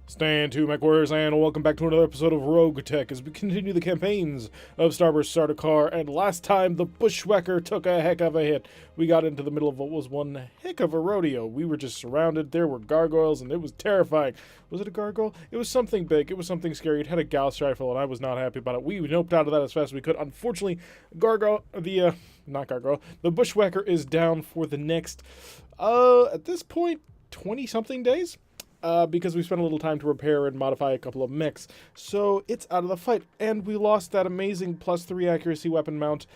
Stand to MechWarriors, and welcome back to another episode of RogueTech as we continue the campaigns of Starburst Sardaukar. And last time, the Bushwhacker took a heck of a hit. We got into the middle of what was one heck of a rodeo. We were just surrounded. There were gargoyles, and it was terrifying. Was it a gargoyle? It was something big. It was something scary. It had a Gauss rifle, and I was not happy about it. We noped out of that as fast as we could. Unfortunately, the Bushwhacker is down for the next, at this point, 20-something days? Because we spent a little time to repair and modify a couple of mechs. So it's out of the fight. And we lost that amazing +3 accuracy weapon mount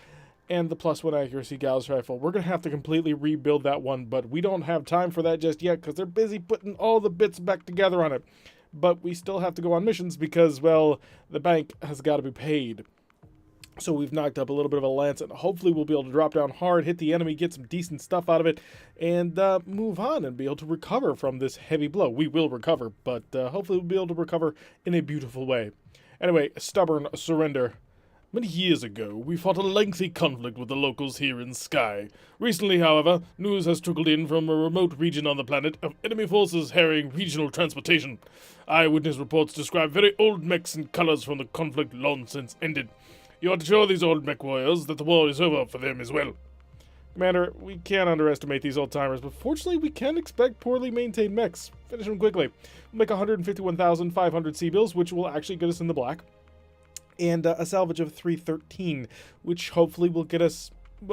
and the +1 accuracy Gauss rifle. We're going to have to completely rebuild that one, but we don't have time for that just yet because they're busy putting all the bits back together on it. But we still have to go on missions because, well, the bank has got to be paid. So we've knocked up a little bit of a lance, and hopefully we'll be able to drop down hard, hit the enemy, get some decent stuff out of it, and move on and be able to recover from this heavy blow. We will recover, but hopefully we'll be able to recover in a beautiful way. Anyway, stubborn surrender. Many years ago, we fought a lengthy conflict with the locals here in Sky. Recently, however, news has trickled in from a remote region on the planet of enemy forces harrying regional transportation. Eyewitness reports describe very old mechs and colors from the conflict long since ended. You ought to show these old mech warriors that the war is over for them as well. Commander, we can't underestimate these old-timers, but fortunately we can expect poorly maintained mechs. Finish them quickly. We'll make 151,500 C-bills, which will actually get us in the black, and a salvage of 313, which hopefully will get us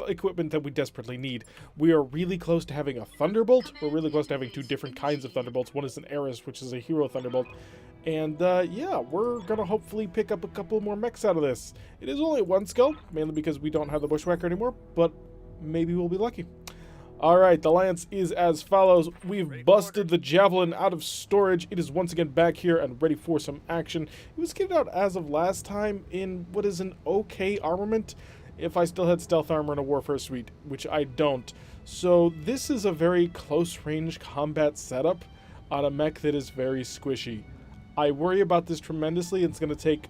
equipment that we desperately need. We are really close to having a Thunderbolt. We're really close to having two different kinds of Thunderbolts. One is an Eris, which is a hero Thunderbolt. And, yeah, we're gonna hopefully pick up a couple more mechs out of this. It is only one skill, mainly because we don't have the Bushwhacker anymore, but maybe we'll be lucky. Alright, the lance is as follows. We've busted the javelin out of storage. It is once again back here and ready for some action. It was kitted out as of last time in what is an okay armament, if I still had stealth armor and a warfare suite, which I don't. So this is a very close-range combat setup on a mech that is very squishy. I worry about this tremendously. It's going to take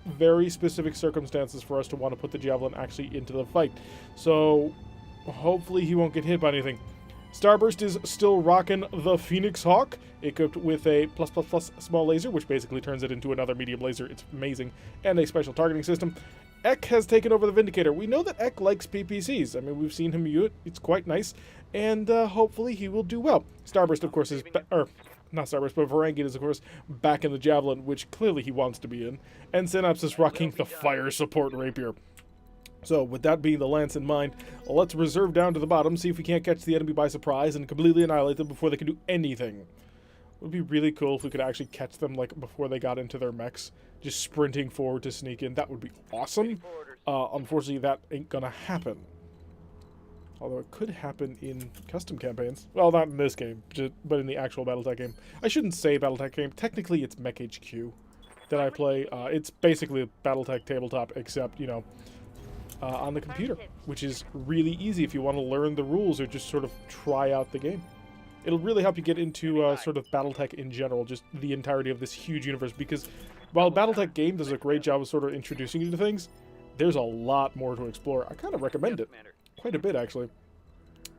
very specific circumstances for us to want to put the javelin actually into the fight. So hopefully he won't get hit by anything. Starburst is still rocking the Phoenix Hawk, equipped with a +++ small laser, which basically turns it into another medium laser. It's amazing. And a special targeting system. Ek has taken over the Vindicator. We know that Ek likes PPCs. I mean, we've seen him use it. It's quite nice. And hopefully he will do well. Starburst, of course, is... not Starburst, but Varangian is, of course, back in the Javelin, which clearly he wants to be in. And Synapse is rocking the Fire Support Rapier. So, with that being the lance in mind, let's reserve down to the bottom, see if we can't catch the enemy by surprise and completely annihilate them before they can do anything. It would be really cool if we could actually catch them, like, before they got into their mechs, just sprinting forward to sneak in. That would be awesome. Unfortunately, that ain't gonna happen. Although it could happen in custom campaigns. Well, not in this game, but in the actual BattleTech game. I shouldn't say BattleTech game. Technically, it's Mech HQ that I play. It's basically a BattleTech tabletop, except, you know, on the computer, which is really easy if you want to learn the rules or just sort of try out the game. It'll really help you get into sort of BattleTech in general, just the entirety of this huge universe, because while BattleTech game does a great job of sort of introducing you to things, there's a lot more to explore. I kind of recommend it. Quite a bit, actually.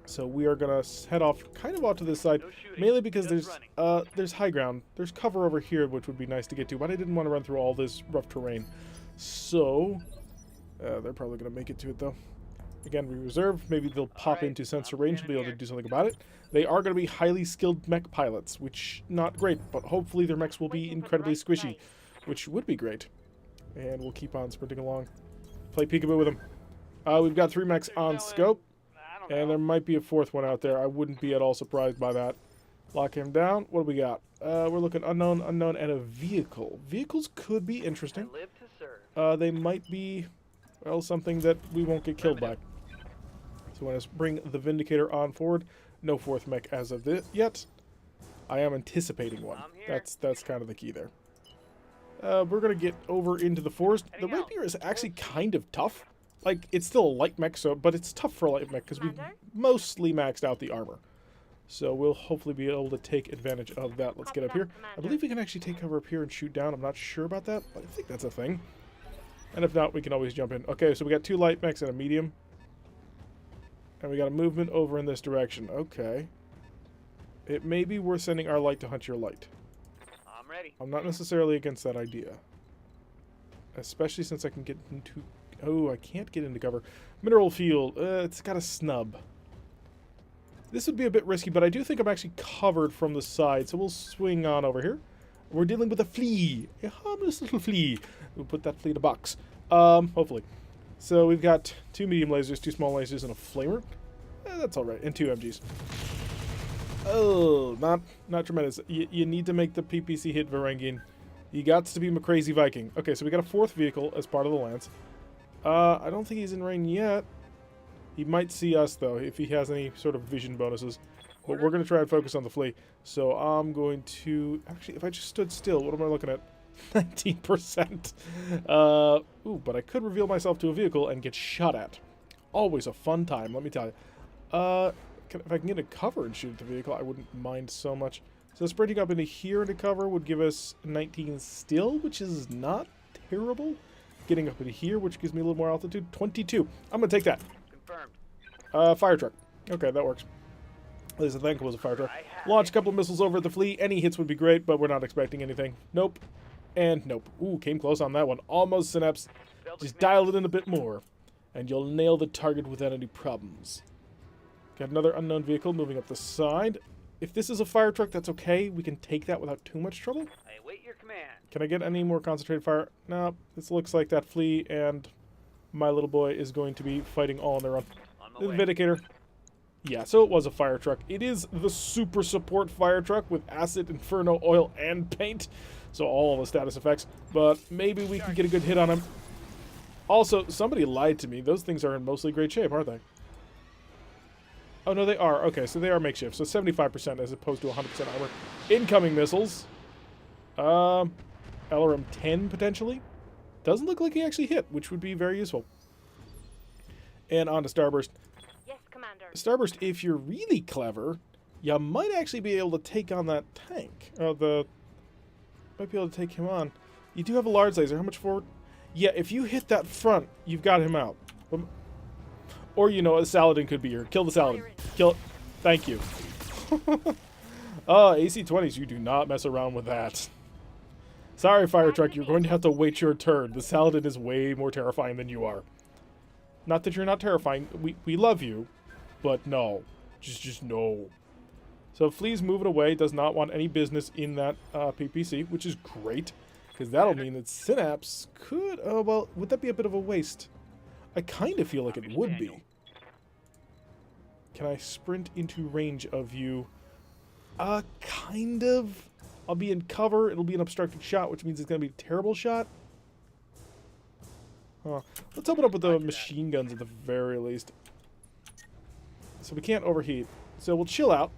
So we are gonna head off, kind of off to this side, mainly because there's high ground. There's cover over here, which would be nice to get to, but I didn't want to run through all this rough terrain. So they're probably gonna make it to it though. Again, we reserve. Maybe they'll pop into sensor range and be able to do something about it. They are going to be highly skilled mech pilots, which not great, but hopefully their mechs will be incredibly squishy, which would be great. And we'll keep on sprinting along. Play peekaboo with them. We've got 3 mechs on scope, and there might be a 4th one out there. I wouldn't be at all surprised by that. Lock him down. What do we got? We're looking unknown, unknown, and a vehicle. Vehicles could be interesting. They might be, well, something that we won't get killed by. So I want to bring the Vindicator on forward. No 4th mech as of yet. I am anticipating one. That's kind of the key there. We're going to get over into the forest. The Rapier is actually kind of tough. Like, it's still a light mech, but it's tough for a light mech because we've mostly maxed out the armor. So we'll hopefully be able to take advantage of that. Let's get up here. I believe we can actually take cover up here and shoot down. I'm not sure about that, but I think that's a thing. And if not, we can always jump in. Okay, so we got 2 light mechs and a medium. And we got a movement over in this direction. Okay. It may be worth sending our light to hunt your light. ready. I'm not necessarily against that idea. Especially since I can get into... Oh, I can't get into cover. Mineral field. It's got a snub. This would be a bit risky, but I do think I'm actually covered from the side, so we'll swing on over here. We're dealing with a flea. A harmless little flea. We'll put that flea in a box. Hopefully. So we've got 2 medium lasers, 2 small lasers, and a flamer. That's alright. And 2 MGs. Oh, not tremendous. You need to make the PPC hit Varangian. You got to be a crazy Viking. Okay, so we got a 4th vehicle as part of the lance. I don't think he's in range yet. He might see us, though, if he has any sort of vision bonuses. But we're going to try and focus on the flea. So I'm going to... Actually, if I just stood still, what am I looking at? 19%. Ooh, but I could reveal myself to a vehicle and get shot at. Always a fun time, let me tell you. If I can get a cover and shoot at the vehicle, I wouldn't mind so much. So sprinting up into here into cover would give us 19 still, which is not terrible. Getting up into here, which gives me a little more altitude, 22. I'm going to take that. Confirmed. Fire truck. Okay, that works. At least I think it was a fire truck. Launch a couple of missiles over at the flea. Any hits would be great, but we're not expecting anything. Nope. And nope. Ooh, came close on that one. Almost synapse. Just dial it in a bit more, and you'll nail the target without any problems. Got another unknown vehicle moving up the side. If this is a fire truck, that's okay. We can take that without too much trouble. I await your command. Can I get any more concentrated fire? No, this looks like that flea and my little boy is going to be fighting all on their own. On my way. Vindicator. Yeah, so it was a fire truck. It is the super support fire truck with acid, inferno, oil, and paint. So all the status effects. But maybe we can get a good hit on him. Also, somebody lied to me. Those things are in mostly great shape, aren't they? Oh, no, they are. Okay, so they are makeshift. So 75% as opposed to 100% armor. Incoming missiles. LRM 10, potentially. Doesn't look like he actually hit, which would be very useful. And on to Starburst. Yes, Commander. Starburst, if you're really clever, you might actually be able to take on that tank. Might be able to take him on. You do have a large laser. How much forward? Yeah, if you hit that front, you've got him out. Or, you know, a Saladin could be here. Kill the Saladin. Kill it. Thank you. AC-20s, you do not mess around with that. Sorry, fire truck, you're going to have to wait your turn. The Saladin is way more terrifying than you are. Not that you're not terrifying. We love you, but no. Just no. So Flea's moving away, does not want any business in that PPC, which is great, because that'll mean that Synapse could... Oh, well, would that be a bit of a waste? I kind of feel like it would be. Can I sprint into range of you? Kind of. I'll be in cover. It'll be an obstructed shot, which means it's going to be a terrible shot. Huh. Let's open up with the machine guns at the very least. So we can't overheat. So we'll chill out.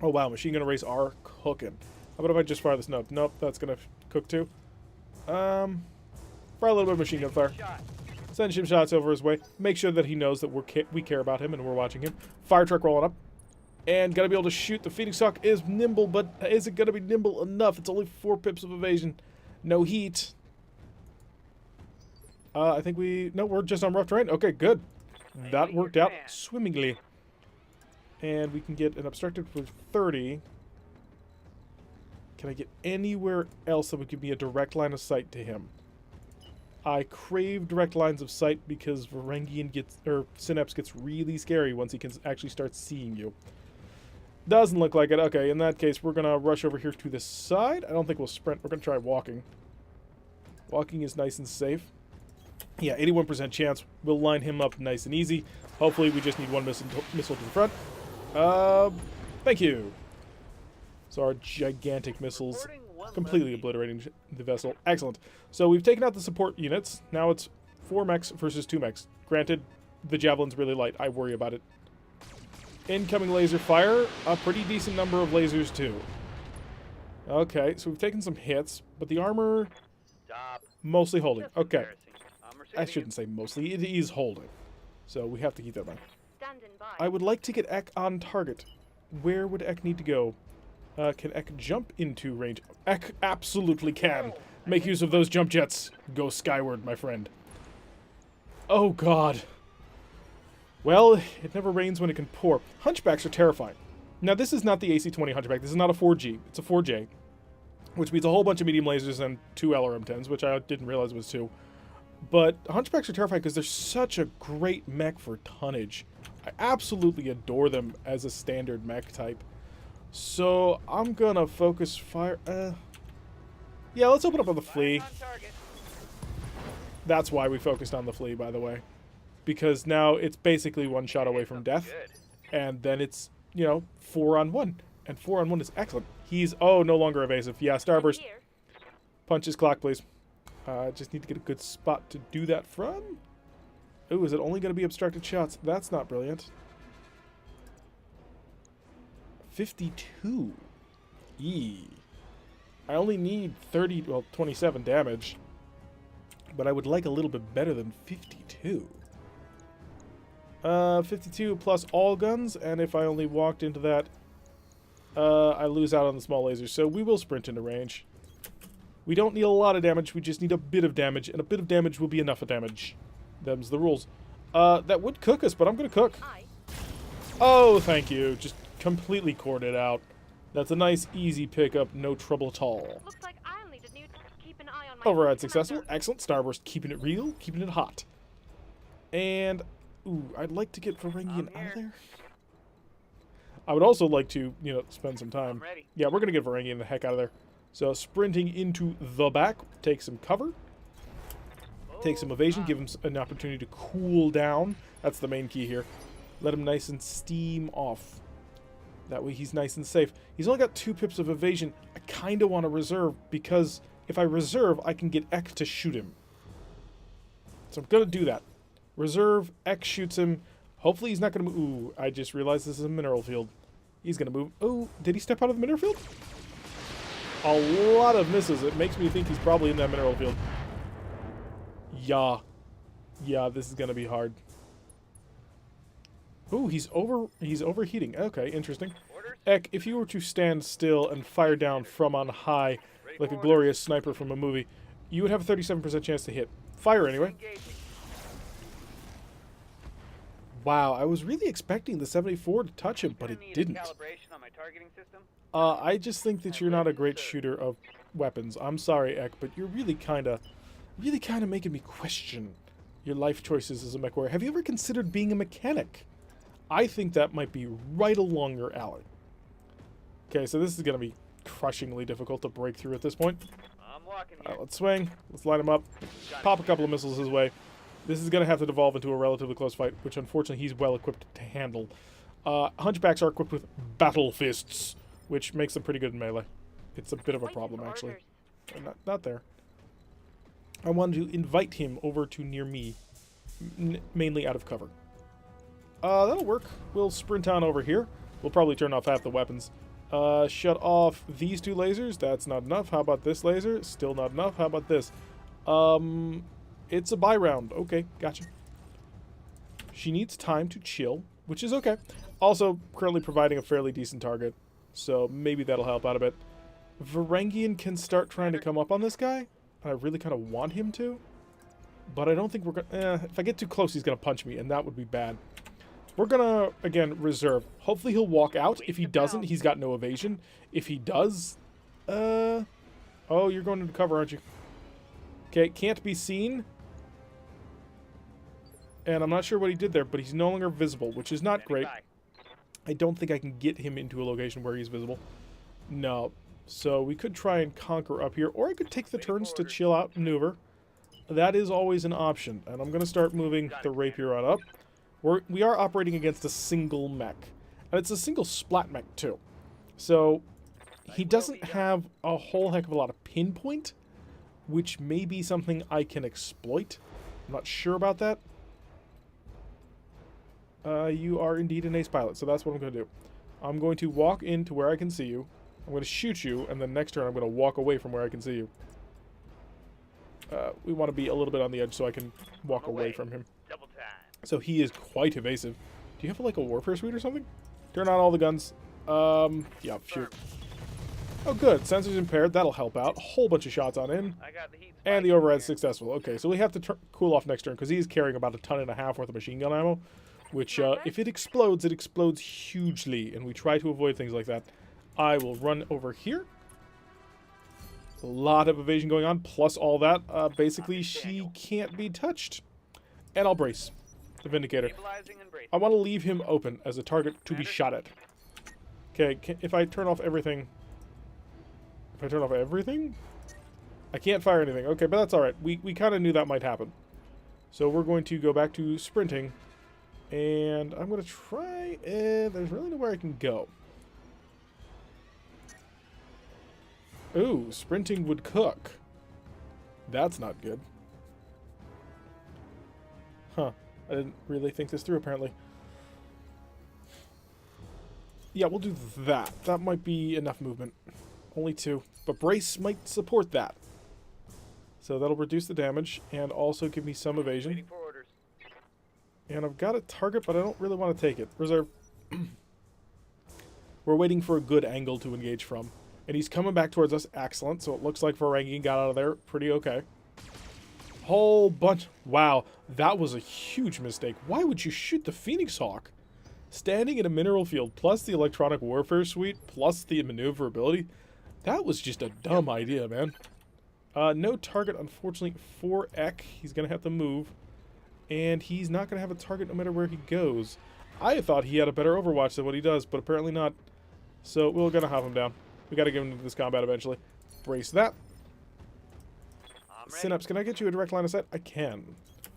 Oh, wow. Machine gun arrays are cooking. How about if I just fire this? Nope, that's going to cook too. Fire a little bit of machine gun fire. Send some shots over his way. Make sure that he knows that we care about him and we're watching him. Fire truck rolling up. And gotta be able to shoot. The Phoenix Hawk is nimble, but is it gonna be nimble enough? It's only 4 pips of evasion. No heat. I think we're just on rough terrain. Okay, good. That worked out swimmingly. And we can get an obstructed for 30. Can I get anywhere else that would give me a direct line of sight to him? I crave direct lines of sight because Synapse gets really scary once he can actually start seeing you. Doesn't look like it. Okay, in that case, we're going to rush over here to this side. I don't think we'll sprint. We're going to try walking. Walking is nice and safe. Yeah, 81% chance. We'll line him up nice and easy. Hopefully, we just need one missile to the front. Thank you. So our gigantic missiles completely obliterating the vessel. Excellent. So we've taken out the support units. Now it's 4 mechs versus 2 mechs. Granted, the javelin's really light. I worry about it. Incoming laser fire. A pretty decent number of lasers, too. Okay, so we've taken some hits, but the armor... mostly holding. Okay. I shouldn't say mostly. It is holding. So we have to keep that in mind. I would like to get Ek on target. Where would Ek need to go? Can Ek jump into range? Ek absolutely can. Make use of those jump jets. Go skyward, my friend. Oh, God. Well, it never rains when it can pour. Hunchbacks are terrifying. Now, this is not the AC-20 Hunchback. This is not a 4G. It's a 4J. which means a whole bunch of medium lasers and 2 LRM-10s, which I didn't realize was 2. But Hunchbacks are terrifying because they're such a great mech for tonnage. I absolutely adore them as a standard mech type. So I'm gonna focus fire. Yeah, let's open up on the flea. That's why we focused on the flea, by the way, because now it's basically one shot away from death, and then it's, you know, 4-on-1, and 4-on-1 is excellent. He's no longer evasive. Yeah, starburst. Punch his clock, please. Just need to get a good spot to do that from. Ooh, is it only going to be obstructed shots? That's not brilliant. 52. Eee. I only need 27 damage. But I would like a little bit better than 52. 52 plus all guns, and if I only walked into that, I lose out on the small lasers. So we will sprint into range. We don't need a lot of damage, we just need a bit of damage, and a bit of damage will be enough of damage. Them's the rules. That would cook us, but I'm gonna cook. Oh, thank you. Just completely corded out. That's a nice, easy pickup, no trouble at all. Looks like I'll need a new to keep an eye on my Override successful. Excellent. Starburst, keeping it real, keeping it hot. And, ooh, I'd like to get Varangian out of there. I would also like to, you know, spend some time. Yeah, we're gonna get Varangian the heck out of there. So, sprinting into the back, take some cover. Take some evasion, give him an opportunity to cool down. That's the main key here. Let him nice and steam off. That way he's nice and safe. He's only got 2 pips of evasion. I kind of want to reserve, because if I reserve, I can get Ek to shoot him. So I'm going to do that. Reserve, Ek shoots him. Hopefully he's not going to move. Ooh, I just realized this is a mineral field. He's going to move. Oh, did he step out of the mineral field? A lot of misses. It makes me think he's probably in that mineral field. Yeah. Yeah, this is going to be hard. Ooh, he's overheating. Okay, interesting. Ek, if you were to stand still and fire down from on high like a glorious sniper from a movie, you would have a 37% chance to hit. Fire anyway. Wow, I was really expecting the 74 to touch him, but it didn't. I just think that you're not a great shooter of weapons. I'm sorry, Ek, but you're really kind of making me question your life choices as a mech warrior. Have you ever considered being a mechanic? I think that might be right along your alley. Okay, so this is going to be crushingly difficult to break through at this point. Let's swing. Let's line him up. Pop a couple of missiles his way. This is going to have to devolve into a relatively close fight, which unfortunately he's well equipped to handle. Hunchbacks are equipped with battle fists, which makes them pretty good in melee. It's a bit of a problem, actually. Not there. I wanted to invite him over to near me, mainly out of cover. That'll work. We'll sprint on over here. We'll probably turn off half the weapons. Shut off these 2 lasers. That's not enough. How about this laser? Still not enough. How about this? It's a buy round. Okay, gotcha. She needs time to chill, which is okay. Also, currently providing a fairly decent target, so maybe that'll help out a bit. Varangian can start trying to come up on this guy. I really kind of want him to, but I don't think we're gonna... if I get too close, he's gonna punch me, and that would be bad. We're gonna, again, reserve. Hopefully he'll walk out. If he doesn't, he's got no evasion. If he does... oh, you're going into cover, aren't you? Okay, can't be seen. And I'm not sure what he did there, but he's no longer visible, which is not great. I don't think I can get him into a location where he's visible. No. So we could try and conquer up here, or I could take the turns to chill out and maneuver. That is always an option. And I'm going to start moving the rapier on up. We are operating against a single mech. And it's a single splat mech, too. So he doesn't have a whole heck of a lot of pinpoint, which may be something I can exploit. I'm not sure about that. You are indeed an ace pilot, so that's what I'm going to do. I'm going to walk into where I can see you. I'm going to shoot you, and then next turn I'm going to walk away from where I can see you. We want to be a little bit on the edge so I can walk away from him. So he is quite evasive. Do you have like a warfare suite or something? Turn on all the guns. Yeah, shoot. Oh good, sensors impaired, that'll help out. A whole bunch of shots on him. And the override's successful. Okay, so we have to cool off next turn because he's carrying about 1.5 tons worth of machine gun ammo. Which, if it explodes hugely, and we try to avoid things like that. I will run over here. A lot of evasion going on, plus all that. Basically, she can't be touched. And I'll brace the Vindicator. Stabilizing and bracing. I want to leave him open as a target to be shot at. Okay, if I turn off everything... If I turn off everything? I can't fire anything. Okay, but that's alright. We kind of knew that might happen. So we're going to go back to sprinting. And I'm going to try... there's really nowhere I can go. Ooh, sprinting would cook. That's not good. Huh. I didn't really think this through, apparently. Yeah, we'll do that. That might be enough movement. Only 2. But brace might support that. So that'll reduce the damage and also give me some evasion. Waiting for orders. And I've got a target, but I don't really want to take it. Reserve. We're waiting for a good angle to engage from. And he's coming back towards us. Excellent. So it looks like Ferengi got out of there pretty okay. Whole bunch. Wow, that was a huge mistake. Why would you shoot the Phoenix Hawk? Standing in a mineral field, plus the electronic warfare suite, plus the maneuverability. That was just a dumb idea, man. No target, unfortunately, for Ek. He's going to have to move. And he's not going to have a target no matter where he goes. I thought he had a better Overwatch than what he does, but apparently not. So we're going to have him down. We got to get him into this combat eventually. Brace that. Synapse, can I get you a direct line of sight? I can.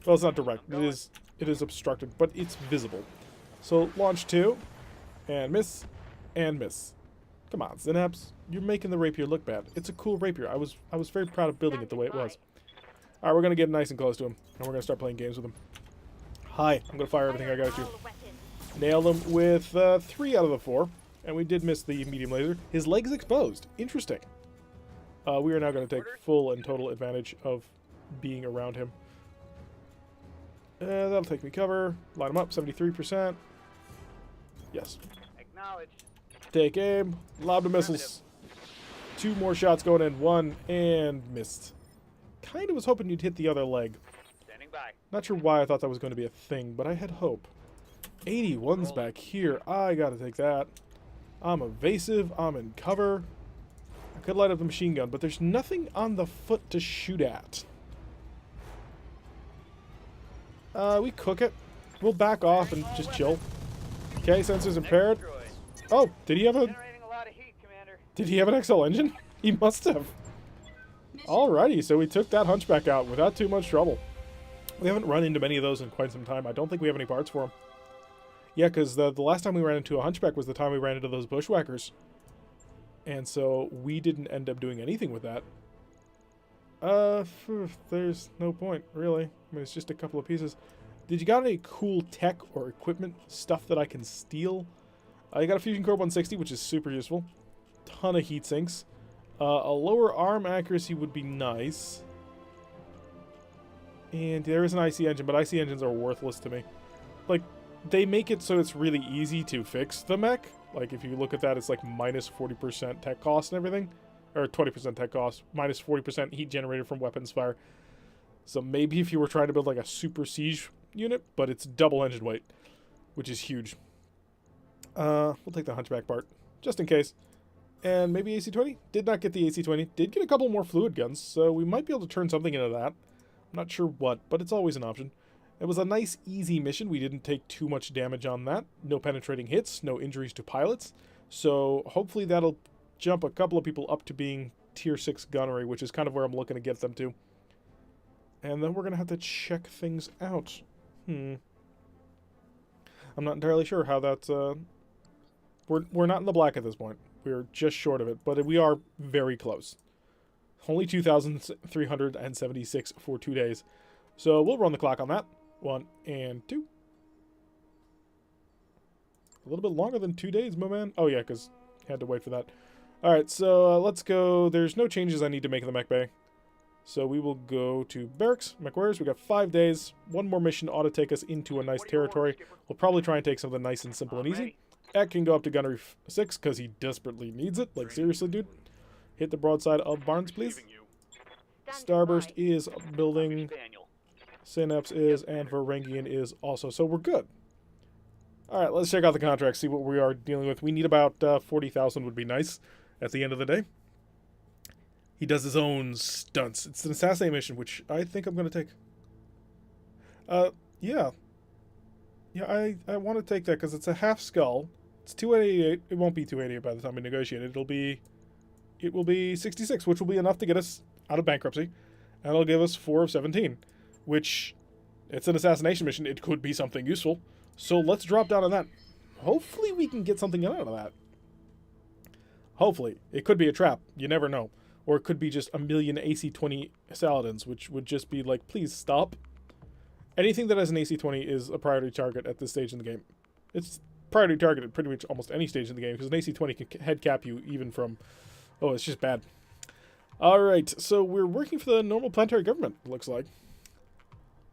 Well, it's not direct. It is obstructed, but it's visible. So launch 2, and miss, and miss. Come on, Synapse. You're making the rapier look bad. It's a cool rapier. I was very proud of building it the way it was. All right, we're gonna get nice and close to him, and we're gonna start playing games with him. Hi, I'm gonna fire everything I got at you. Nailed him with 3 out of the 4, and we did miss the medium laser. His leg's exposed. Interesting. We are now going to take full and total advantage of being around him. That'll take me cover. Line him up, 73%. Yes. Acknowledge. Take aim. Lob the missiles. 2 more shots going in. 1 and missed. Kind of was hoping you'd hit the other leg. Standing by. Not sure why I thought that was going to be a thing, but I had hope. 81's back here. I got to take that. I'm evasive. I'm in cover. I could light up the machine gun, but there's nothing on the foot to shoot at. We cook it. We'll back off and just chill. Okay, sensors impaired. Oh, did he have a... Generating a lot of heat, Commander. Did he have an XL engine? He must have. Alrighty, so we took that Hunchback out without too much trouble. We haven't run into many of those in quite some time. I don't think we have any parts for them. Yeah, because the last time we ran into a Hunchback was the time we ran into those Bushwhackers. And so we didn't end up doing anything with that. There's no point, really. I mean, it's just a couple of pieces. Did you got any cool tech or equipment stuff that I can steal? I got a Fusion Core 160, which is super useful. Ton of heat sinks. A lower arm accuracy would be nice. And there is an IC engine, but IC engines are worthless to me. Like, they make it so it's really easy to fix the mech. Like, if you look at that, it's like minus 40% tech cost and everything. Or 20% tech cost. Minus 40% heat generated from weapons fire. So maybe if you were trying to build like a super siege unit, but it's double engine weight, which is huge. We'll take the Hunchback part, just in case. And maybe AC-20? Did not get the AC-20. Did get a couple more fluid guns, so we might be able to turn something into that. I'm not sure what, but it's always an option. It was a nice, easy mission. We didn't take too much damage on that. No penetrating hits, no injuries to pilots. So hopefully that'll jump a couple of people up to being tier 6 gunnery, which is kind of where I'm looking to get them to. And then we're going to have to check things out. I'm not entirely sure how that's... We're not in the black at this point. We're just short of it, but we are very close. Only 2,376 for 2 days. So we'll run the clock on that. 1 and 2. A little bit longer than 2 days, my man. Oh, yeah, because had to wait for that. All right, so let's go. There's no changes I need to make in the mech bay. So we will go to Barracks, MechWarriors. We got 5 days. 1 more mission ought to take us into a nice territory. We'll probably try and take something nice and simple and easy. Ek can go up to Gunnery 6 because he desperately needs it. Like, seriously, dude. Hit the broadside of Barnes, please. Starburst is building. Synapse is, and Varangian is also. So we're good. All right, let's check out the contract, see what we are dealing with. We need about 40,000 would be nice at the end of the day. He does his own stunts. It's an assassinate mission, which I think I'm going to take. Yeah. Yeah, I want to take that because it's a half skull. It's 288. It won't be 288 by the time we negotiate it. It will be 66, which will be enough to get us out of bankruptcy. And it'll give us 4 of 17, which, it's an assassination mission. It could be something useful. So let's drop down on that. Hopefully we can get something out of that. Hopefully. It could be a trap. You never know. Or it could be just a million AC-20 Saladins, which would just be like, please stop. Anything that has an AC-20 is a priority target at this stage in the game. It's priority target at pretty much almost any stage in the game, because an AC-20 can head cap you even from... Oh, it's just bad. Alright, so we're working for the normal planetary government, it looks like.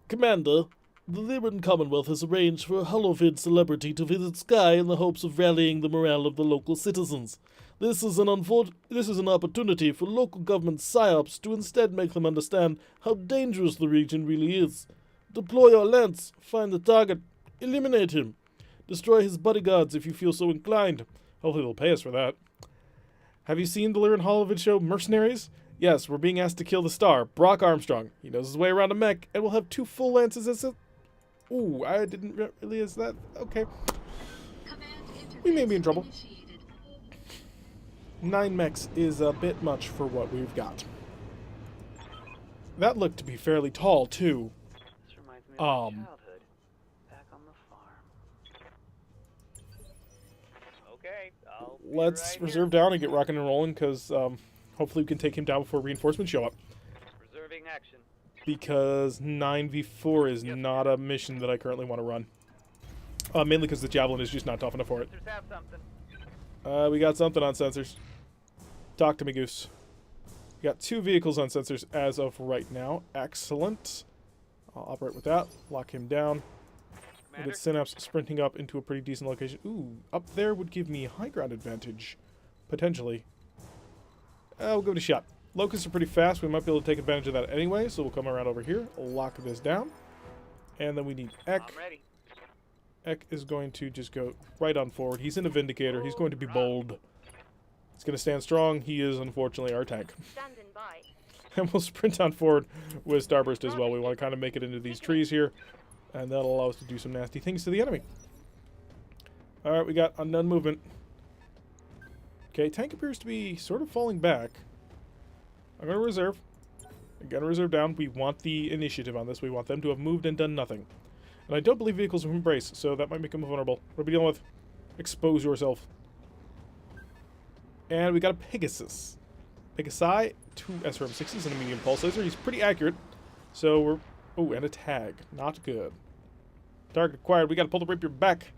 Commander, the Lyran Commonwealth has arranged for a Holovid celebrity to visit Sky in the hopes of rallying the morale of the local citizens. This is an opportunity for local government psyops to instead make them understand how dangerous the region really is. Deploy your lance, find the target, eliminate him. Destroy his bodyguards if you feel so inclined. Hopefully they'll pay us for that. Have you seen the Lyran Holovid show Mercenaries? Yes, we're being asked to kill the star, Brock Armstrong. He knows his way around a mech, and we'll have 2 full lances as a... Ooh, I didn't realize that. Okay. We may be in trouble. 9 mechs is a bit much for what we've got. That looked to be fairly tall, too. This reminds me of my childhood. Back on the farm. Okay, I'll be Let's right reserve down and get rocking and rolling, because hopefully we can take him down before reinforcements show up. Reserving action. Because 9v4 is not a mission that I currently want to run. Mainly because the Javelin is just not tough enough for it. Sensors have something. We got something on sensors. Talk to me, Goose. We got 2 vehicles on sensors as of right now. Excellent. I'll operate with that. Lock him down. We'll get Synapse sprinting up into a pretty decent location. Ooh, up there would give me high ground advantage. Potentially. We'll give it a shot. Locusts are pretty fast. We might be able to take advantage of that anyway, so we'll come around over here, lock this down. And then we need Ek. I'm ready. Ek is going to just go right on forward. He's in a Vindicator. He's going to be bold. He's going to stand strong. He is, unfortunately, our tank. Standing by. And we'll sprint on forward with Starburst as well. We want to kind of make it into these trees here, and that'll allow us to do some nasty things to the enemy. Alright, we got unknown movement. Okay, tank appears to be sort of falling back. I'm going to reserve. I'm going to reserve down. We want the initiative on this. We want them to have moved and done nothing. And I don't believe vehicles will embrace, so that might make them vulnerable. What are we dealing with? Expose yourself. And we got a Pegasus. Pegasi, 2 SRM-6s and a medium pulse laser. He's pretty accurate. So we're... Oh, and a tag. Not good. Target acquired. We got to pull the rapier back.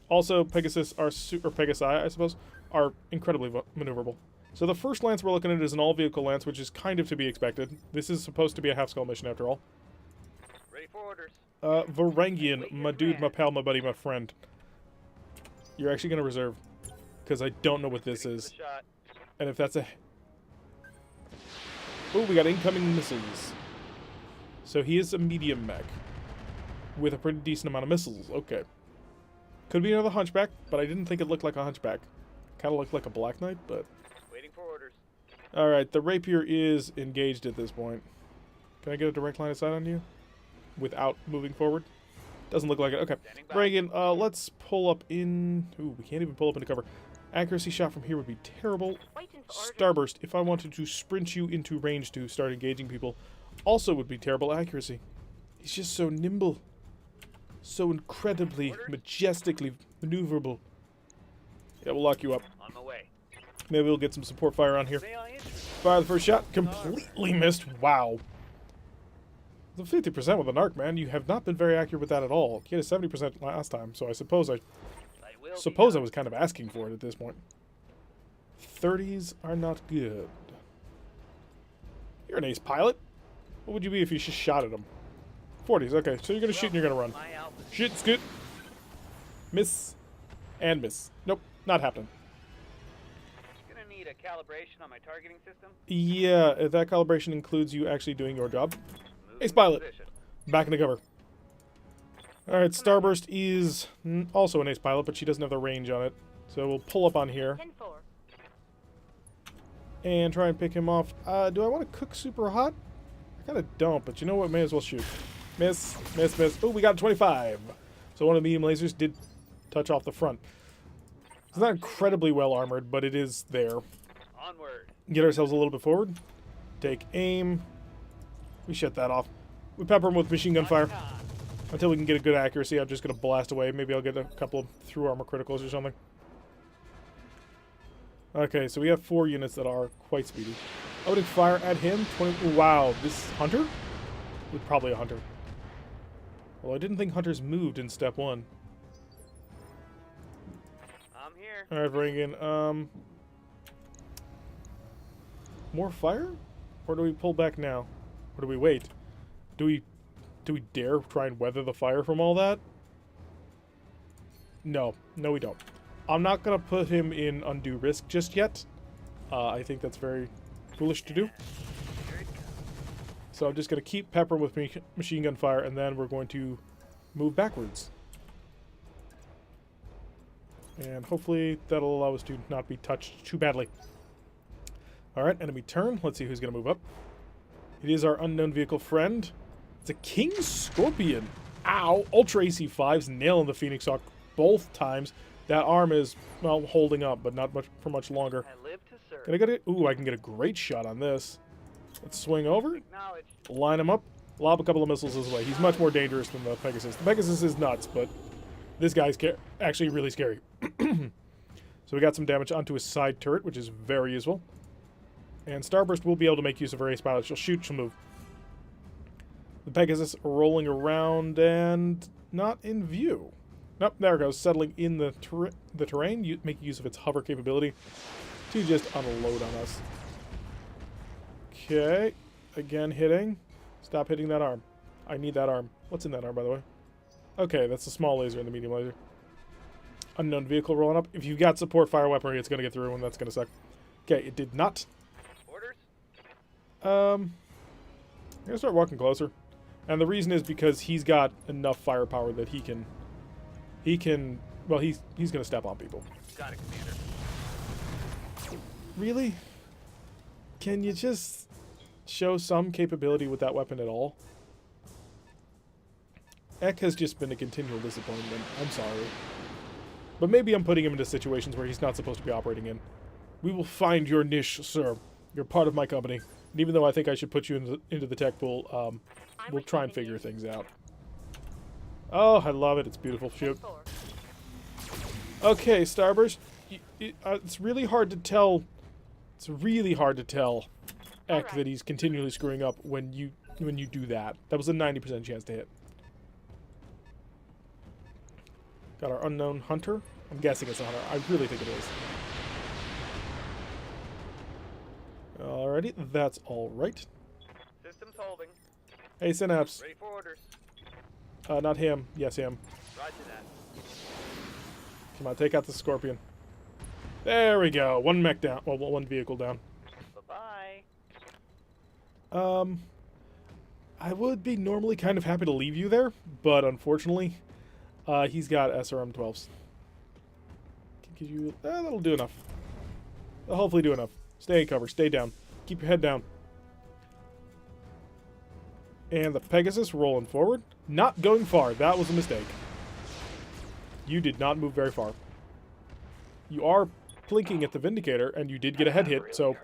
Also, Pegasus are... Or Pegasi, I suppose, are incredibly maneuverable. So the first lance we're looking at is an all-vehicle lance, which is kind of to be expected. This is supposed to be a half-skull mission, after all. Ready for orders. Varangian, my dude, my pal, my buddy, my friend. You're actually going to reserve. Because I don't know what this is. And if that's a... Oh, we got incoming missiles. So he is a medium mech. With a pretty decent amount of missiles. Okay. Could be another hunchback, but I didn't think it looked like a hunchback. Kind of looked like a Black Knight, but... Waiting for orders. Alright, the rapier is engaged at this point. Can I get a direct line of sight on you? Without moving forward? Doesn't look like it. Okay. Reagan, let's pull up in... Ooh, we can't even pull up into cover. Accuracy shot from here would be terrible. Starburst, if I wanted to sprint you into range to start engaging people, also would be terrible accuracy. He's just so nimble. So incredibly, majestically maneuverable. Yeah, we'll lock you up. On my way. Maybe we'll get some support fire on here. Fire the first shot. Completely missed. Wow. The 50% with an arc, man. You have not been very accurate with that at all. You had a 70% last time, so I suppose I was kind of asking for it at this point. 30s are not good. You're an ace pilot. What would you be if you just shot at him? 40s, okay. So you're going to shoot and you're going to run. Shoot, scoot. Miss. And miss. Nope, not happening. Gonna need a calibration on my targeting system. Yeah, if that calibration includes you actually doing your job. Ace pilot. Back into cover. Alright, Starburst is also an ace pilot, but she doesn't have the range on it. So we'll pull up on here. 10-4. and try and pick him off. Do I want to cook super hot? I kind of don't, but you know what? May as well shoot. Miss, miss, miss. Oh, we got a 25. So one of the medium lasers did touch off the front. It's not incredibly well armored, but it is there. Onward. Get ourselves a little bit forward. Take aim. We shut that off. We pepper him with machine gun fire. Until we can get a good accuracy, I'm just going to blast away. Maybe I'll get a couple of through armor criticals or something. Okay, so we have 4 units that are quite speedy. Opening fire at him. 20. Wow, this Hunter? With probably a Hunter. Well, I didn't think Hunters moved in step 1. I'm here. Alright, Reagan. More fire? Or do we pull back now? Or do we wait? Do we dare try and weather the fire from all that? No. No, we don't. I'm not going to put him in undue risk just yet. I think that's very foolish to do. So I'm just going to keep peppering with machine gun fire, and then we're going to move backwards. And hopefully that'll allow us to not be touched too badly. Alright, enemy turn. Let's see who's going to move up. It is our unknown vehicle friend. It's a King Scorpion. Ow! Ultra AC5s nailing the Phoenix Hawk both times. That arm is, well, holding up, but not much for much longer. I live to serve. Can I get it? Ooh, I can get a great shot on this. Let's swing over. Acknowledged. Line him up. Lob a couple of missiles his way. He's much more dangerous than the Pegasus. The Pegasus is nuts, but this guy's actually really scary. So we got some damage onto his side turret, which is very useful. And Starburst will be able to make use of her ace pilot. She'll shoot, she'll move. The Pegasus rolling around and not in view. Nope, there it goes. Settling in the terrain. Make use of its hover capability to just unload on us. Okay. Again, hitting. Stop hitting that arm. I need that arm. What's in that arm, by the way? Okay, that's the small laser and the medium laser. Unknown vehicle rolling up. If you've got support fire weaponry, it's going to get through, and that's going to suck. Okay, it did not. Orders? I'm going to start walking closer. And the reason is because he's got enough firepower that he can, well, he's going to step on people. Got it, Commander. Really? Can you just show some capability with that weapon at all? Eck has just been a continual disappointment. I'm sorry. But maybe I'm putting him into situations where he's not supposed to be operating in. We will find your niche, sir. You're part of my company. And even though I think I should put you into the tech pool, we'll try and figure things out. Oh, I love it. It's beautiful. Shoot. Okay, Starburst. It's really hard to tell. It's really hard to tell Eck that he's continually screwing up when you do that. That was a 90% chance to hit. Got our unknown hunter. I'm guessing it's a hunter. I really think it is. Alrighty, that's all right. Systems holding. Hey, Synapse. Ready for orders. Not him. Yes, him. Roger that. Come on, take out the Scorpion. There we go. One mech down. Well, one vehicle down. Bye-bye. I would be normally kind of happy to leave you there, but unfortunately, he's got SRM-12s. Can you? That'll do enough. That'll hopefully do enough. Stay in cover. Stay down. Keep your head down. And the Pegasus rolling forward. Not going far. That was a mistake. You did not move very far. You are plinking at the Vindicator, and you did get a head hit, so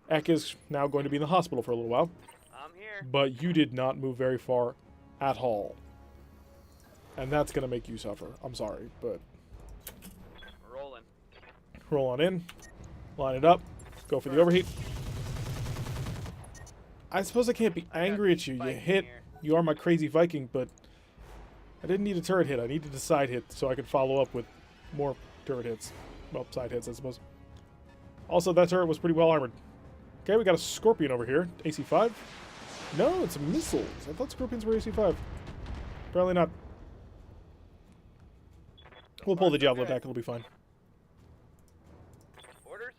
Eck is now going to be in the hospital for a little while. I'm here. But you did not move very far at all. And that's going to make you suffer. I'm sorry, but... Rolling. Roll on in. Line it up. Go for the overheat. I suppose I can't be angry at you. You hit. You are my crazy Viking, but I didn't need a turret hit. I needed a side hit so I could follow up with more turret hits. Well, side hits, I suppose. Also, that turret was pretty well armored. Okay, we got a Scorpion over here. AC5? No, it's missiles. I thought Scorpions were AC5. Apparently not. We'll pull the Javelin back. It'll be fine. Orders?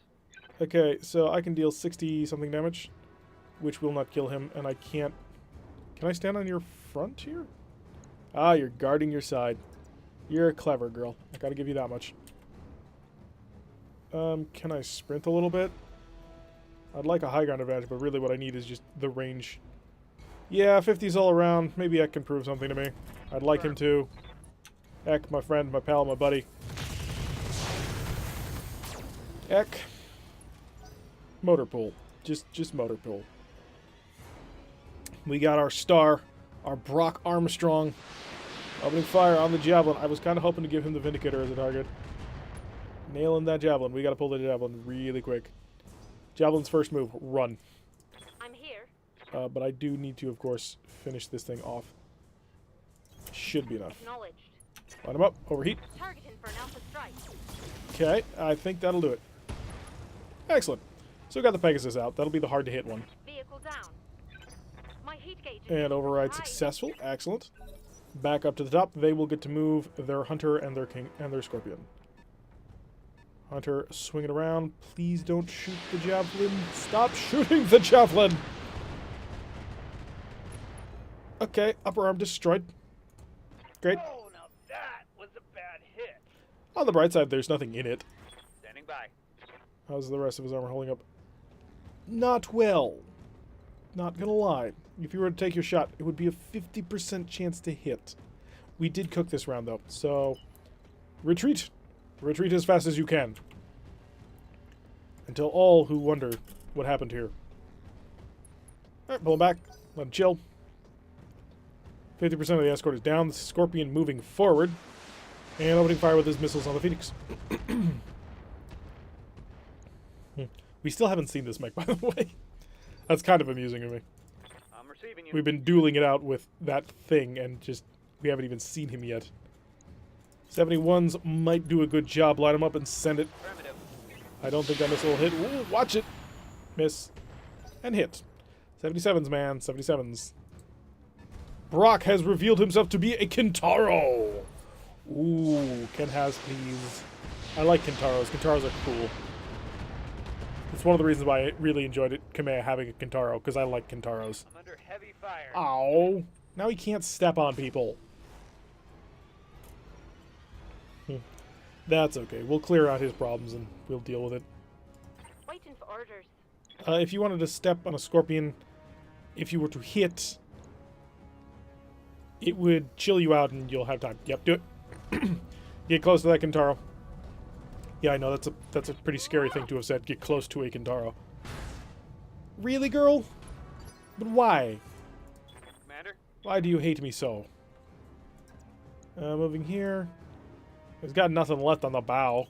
Okay, so I can deal 60-something damage, which will not kill him, and I can't... Can I stand on your front here? Ah, you're guarding your side. You're a clever girl. I gotta give you that much. Can I sprint a little bit? I'd like a high ground advantage, but really what I need is just the range. Yeah, 50s all around. Maybe Ek can prove something to me. I'd like him to. Ek, my friend, my pal, my buddy. Ek. Motor pool. Just motor pool. We got our star, our Brock Armstrong. Opening fire on the javelin. I was kind of hoping to give him the Vindicator as a target. Nailing that javelin. We got to pull the javelin really quick. Javelin's first move, run. I'm here. But I do need to, of course, finish this thing off. Should be enough. Acknowledged. Line him up. Overheat. Targeting for an alpha strike. Okay, I think that'll do it. Excellent. So we got the Pegasus out. That'll be the hard to hit one. Vehicle down. My heat gauge is And override high. successful. Excellent. Back up to the top. They will get to move their Hunter and their King and their Scorpion. Hunter, swing it around. Please don't shoot the javelin. Stop shooting the javelin! Okay, upper arm destroyed. Great. Oh, now that was a bad hit. On the bright side, there's nothing in it. Standing by. How's the rest of his armor holding up? Not well. Not gonna lie. If you were to take your shot, it would be a 50% chance to hit. We did cook this round, though, so... Retreat. Retreat as fast as you can. Until all who wonder what happened here. Alright, pull him back. Let him chill. 50% of the escort is down. The Scorpion moving forward. And opening fire with his missiles on the Phoenix. We still haven't seen this mech, by the way. That's kind of amusing to me. I'm receiving you. We've been dueling it out with that thing, and just, we haven't even seen him yet. 71s might do a good job. Line him up and send it. Affirmative. I don't think that missile will hit. Ooh, watch it. Miss. And hit. 77s, man. 77s. Brock has revealed himself to be a Kintaro. Ooh, Ken has these. I like Kintaros. Kintaros are cool. It's one of the reasons why I really enjoyed it, Kamea having a Kintaro, because I like Kintaros. I'm under heavy fire. Ow. Now he can't step on people. That's okay. We'll clear out his problems and we'll deal with it. Waiting for orders. If you wanted to step on a Scorpion, if you were to hit, it would chill you out and you'll have time. Yep, do it. Get close to that Kintaro. Yeah, I know, that's a pretty scary thing to have said. Get close to a Kintaro. Really, girl? But why? Commander? Why do you hate me so? Moving here. He's got nothing left on the bow.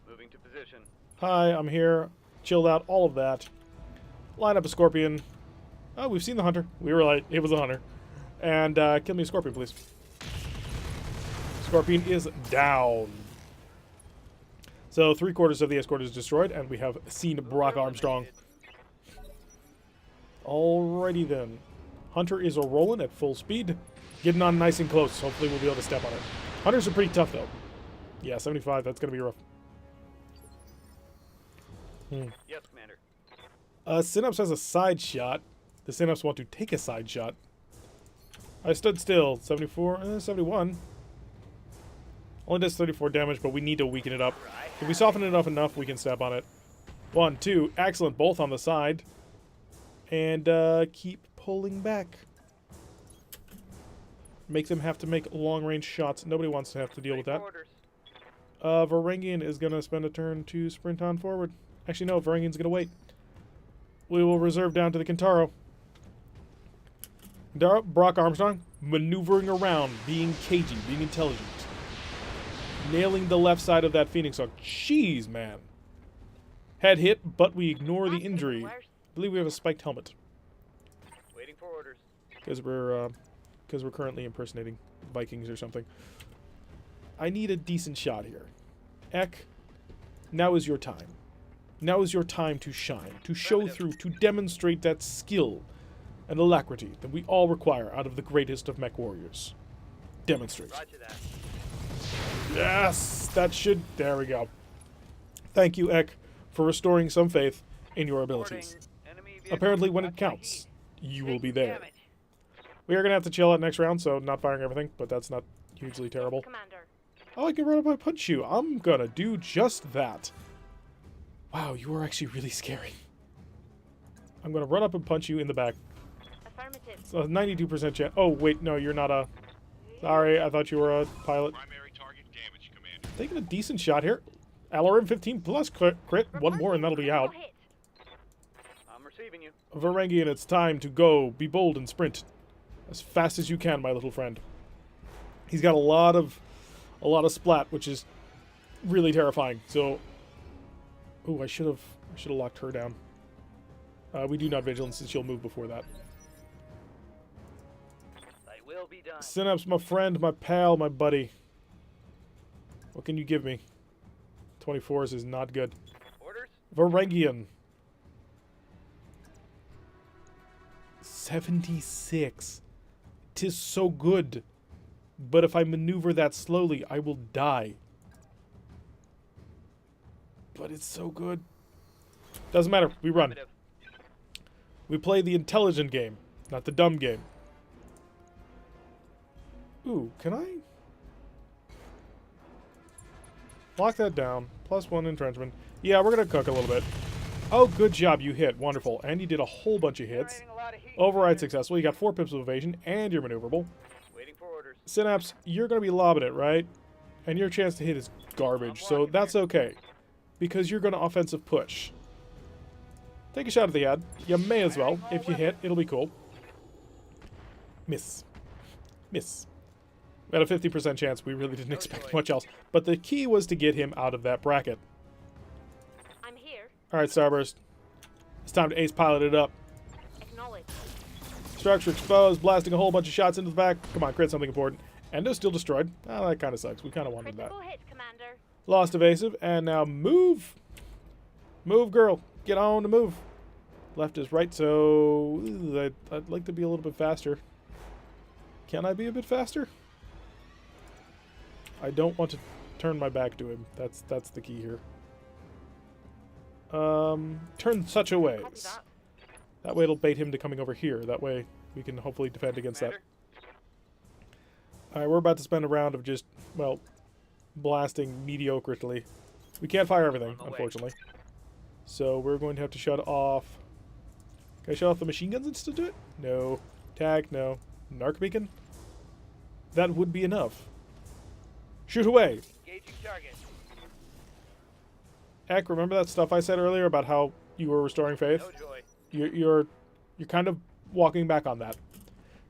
Moving to position. Hi, I'm here. Chilled out, all of that. Line up a Scorpion. Oh, we've seen the Hunter. We were right. It was a Hunter. And kill me a Scorpion, please. Scorpion is down. So 3/4 of the escort is destroyed, and we have seen Brock Armstrong. Alrighty then. Hunter is a-rolling at full speed. Getting on nice and close. Hopefully we'll be able to step on it. Hunters are pretty tough, though. Yeah, 75. That's going to be rough. Yes, Commander. Synops has a side shot. The Synops want to take a side shot. I stood still. 74, 71. Only does 34 damage, but we need to weaken it up. If we soften it up enough, we can step on it. 1, 2. Excellent. Both on the side. And keep pulling back. Make them have to make long-range shots. Nobody wants to have to deal with that. Orders. Varangian is going to spend a turn to sprint on forward. Actually, no. Varangian's going to wait. We will reserve down to the Kintaro. Brock Armstrong maneuvering around, being cagey, being intelligent. Nailing the left side of that Phoenix Hawk. Jeez, man. Head hit, but we ignore the injury. I believe we have a spiked helmet. Waiting for orders. Because we're currently impersonating Vikings or something. I need a decent shot here. Ek, now is your time. Now is your time to shine, to show through, to demonstrate that skill and alacrity that we all require out of the greatest of mech warriors. Demonstrate. Roger that. Yes! That should... There we go. Thank you, Ek, for restoring some faith in your abilities. Enemy vehicle Apparently, when it occupied counts, heat. you will Take be there. damage. We are going to have to chill out next round, so not firing everything, but that's not hugely terrible. Commander. Oh, I can run up and punch you. I'm gonna do just that. Wow, you are actually really scary. I'm going to run up and punch you in the back. Affirmative. So 92% chance. Oh, wait, no, you're not a... Sorry, I thought you were a pilot. Primary target damage, Commander. Taking a decent shot here. LRM 15 plus crit. One more and that'll be out. Hit. I'm receiving you. Varangian, it's time to go. Be bold and sprint. As fast as you can, my little friend. He's got a lot of splat, which is really terrifying. So... Ooh, I should have locked her down. We do not vigilance since she'll move before that. I will be done. Synapse, my friend, my pal, my buddy. What can you give me? 24s is not good. Orders? Varangian. 76. 'Tis so good. But if I maneuver that slowly, I will die. But it's so good. Doesn't matter. We run. Affirmative. We play the intelligent game, not the dumb game. Ooh, can I? Lock that down. +1 entrenchment. Yeah, we're going to cook a little bit. Oh, good job. You hit. Wonderful. And you did a whole bunch of hits. Generating a lot of heat. Override successful. You got 4 pips of evasion, and you're maneuverable. Waiting for orders. Synapse, you're going to be lobbing it, right? And your chance to hit is garbage, so that's okay. Because you're going to offensive push. Take a shot at the ad. You may as well. If you hit, it'll be cool. Miss. Miss. We had a 50% chance. We really didn't expect much else. But the key was to get him out of that bracket. I'm here. Alright, Starburst. It's time to ace pilot it up. Acknowledge. Structure exposed, blasting a whole bunch of shots into the back. Come on, crit something important. Endo's still destroyed. Oh, that kind of sucks. We kind of wanted that. Critical hit, Commander. Lost evasive, and now move. Move, girl. Get on the move. Left is right, so I'd like to be a little bit faster. Can I be a bit faster? I don't want to turn my back to him. That's the key here. Turn such a ways. Copy that. That way it'll bait him to coming over here. That way we can hopefully defend against that. Commander? Alright, we're about to spend a round of just, well, blasting mediocrely. We can't fire everything, On the way. unfortunately. So we're going to have to shut off... Can I shut off the machine guns and still do it? No. Tag, no. Narc beacon? That would be enough. Shoot away! Engaging target. Eck, remember that stuff I said earlier about how you were restoring faith? No joy. You're kind of walking back on that.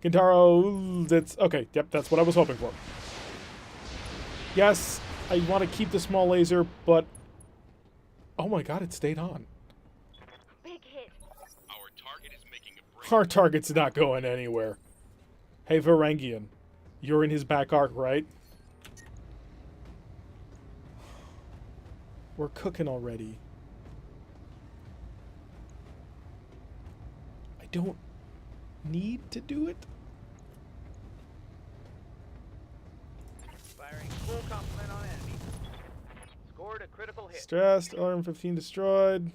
Kintaro, that's... Okay, yep, that's what I was hoping for. Yes, I want to keep the small laser, but... Oh my god, it stayed on. Big hit. Our target is making a break. Our target's not going anywhere. Hey, Varangian, you're in his back arc, right? We're cooking already. I don't need to do it. Firing full complement on enemy. Scored a critical hit. Stressed, alarm 15 destroyed.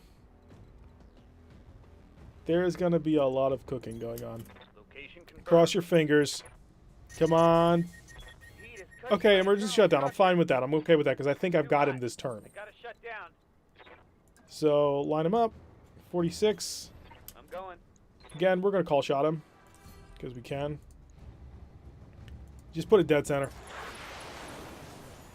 There is going to be a lot of cooking going on. Location confirmed. Cross your fingers. Come on. Heat is cutting Okay, my emergency internal shutdown. I'm target. fine with that. I'm okay with that because I think I've got him this turn. I gotta shut down. So, line him up. 46. I'm going. Again, we're going to call shot him because we can. Just put it dead center.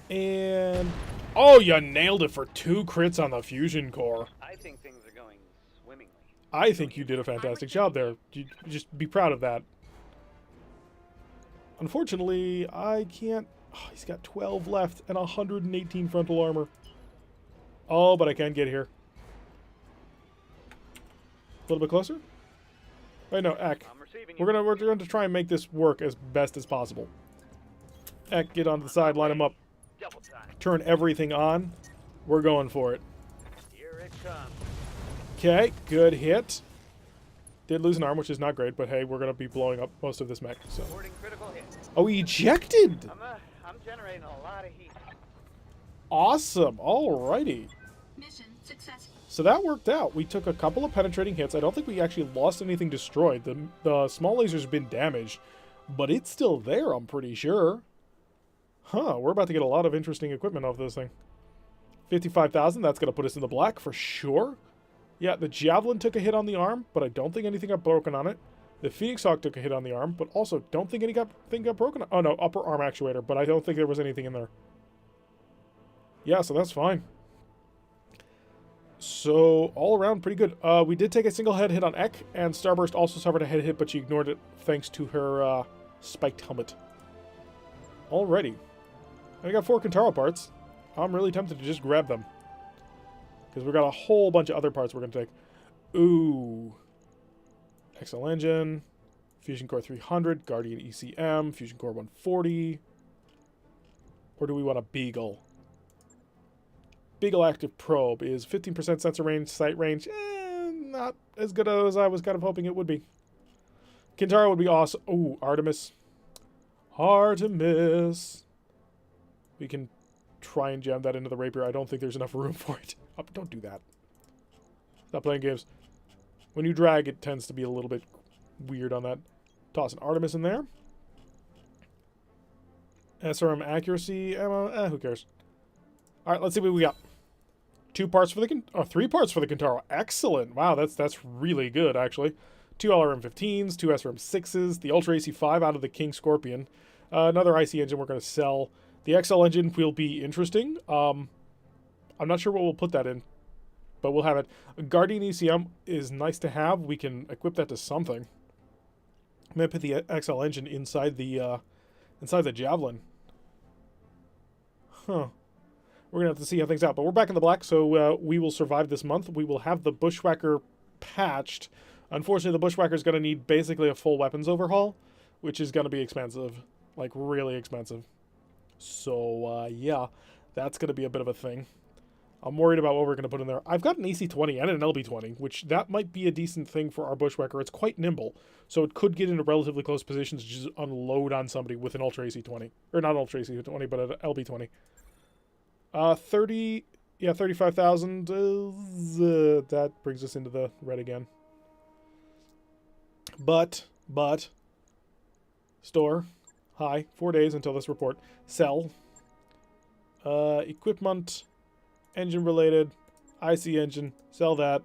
And... Oh, you nailed it for 2 crits on the fusion core. I think things are going swimmingly. I think you did a fantastic job there. You just be proud of that. Unfortunately, I can't... Oh, he's got 12 left and 118 frontal armor. Oh, but I can get here. A little bit closer? Wait, no, Eck. I'm receiving you. We're gonna try and make this work as best as possible. Eck, get onto the side, line him up, Double time. turn everything on. We're going for it. Here it comes. Okay, good hit. Did lose an arm, which is not great, but hey, we're gonna be blowing up most of this mech. So, Reporting critical hit. oh, ejected. I'm generating a lot of heat. Awesome. Alrighty. Mission successful. So that worked out. We took a couple of penetrating hits. I don't think we actually lost anything destroyed. The small laser's been damaged, but it's still there, I'm pretty sure. Huh, we're about to get a lot of interesting equipment off this thing. 55,000, that's going to put us in the black for sure. Yeah, the Javelin took a hit on the arm, but I don't think anything got broken on it. The Phoenix Hawk took a hit on the arm, but also don't think anything got broken. Oh no, upper arm actuator, but I don't think there was anything in there. Yeah, so that's fine. So, all around, pretty good. We did take a single head hit on Ek, and Starburst also suffered a head hit, but she ignored it thanks to her spiked helmet. Alrighty. And we got 4 Kintaro parts. I'm really tempted to just grab them. Because we've got a whole bunch of other parts we're going to take. Ooh. XL Engine. Fusion Core 300. Guardian ECM. Fusion Core 140. Or do we want a Beagle? Beagle Active Probe is 15% sensor range, sight range. Not as good as I was kind of hoping it would be. Kintaro would be awesome. Ooh, Artemis. Artemis. We can try and jam that into the rapier. I don't think there's enough room for it. Oh, don't do that. Stop playing games. When you drag, it tends to be a little bit weird on that. Toss an Artemis in there. SRM accuracy ammo. Who cares? All right, let's see what we got. 3 parts for the Kintaro. Excellent. Wow, that's really good, actually. 2 LRM-15s, 2 SRM-6s, the Ultra AC-5 out of the King Scorpion. Another IC engine we're going to sell. The XL engine will be interesting. I'm not sure what we'll put that in, but we'll have it. A Guardian ECM is nice to have. We can equip that to something. I'm going to put the XL engine inside the Javelin. Huh. We're going to have to see how things out. But we're back in the black, so we will survive this month. We will have the Bushwhacker patched. Unfortunately, the Bushwhacker is going to need basically a full weapons overhaul, which is going to be expensive. Like, really expensive. So, yeah, that's going to be a bit of a thing. I'm worried about what we're going to put in there. I've got an AC-20 and an LB-20, which that might be a decent thing for our Bushwhacker. It's quite nimble, so it could get into relatively close positions to just unload on somebody with an Ultra AC-20. Or not Ultra AC-20, but an LB-20. 35,000. That brings us into the red again. But, store, hi, 4 days until this report, sell, equipment, engine related, IC engine, sell that,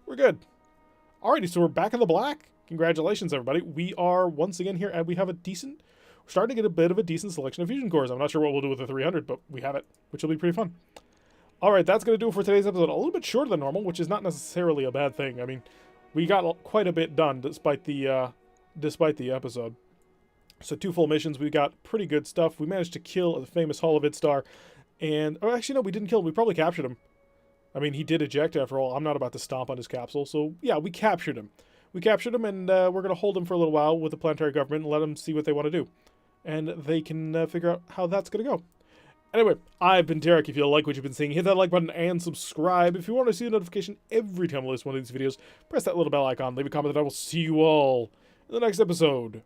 we're good. Alrighty, so we're back in the black. Congratulations, everybody. We are once again here, and we have we're starting to get a bit of a decent selection of fusion cores. I'm not sure what we'll do with the 300, but we have it, which will be pretty fun. All right, that's going to do it for today's episode. A little bit shorter than normal, which is not necessarily a bad thing. I mean, we got quite a bit done despite the episode. So 2 full missions. We got pretty good stuff. We managed to kill the famous Holovid Star. And, oh, actually, no, we didn't kill him. We probably captured him. I mean, he did eject after all. I'm not about to stomp on his capsule. So, yeah, we captured him. And we're going to hold him for a little while with the planetary government and let them see what they want to do. And they can figure out how that's going to go. Anyway, I've been Derek. If you like what you've been seeing, hit that like button and subscribe. If you want to see a notification every time I list one of these videos, press that little bell icon, leave a comment, and I will see you all in the next episode.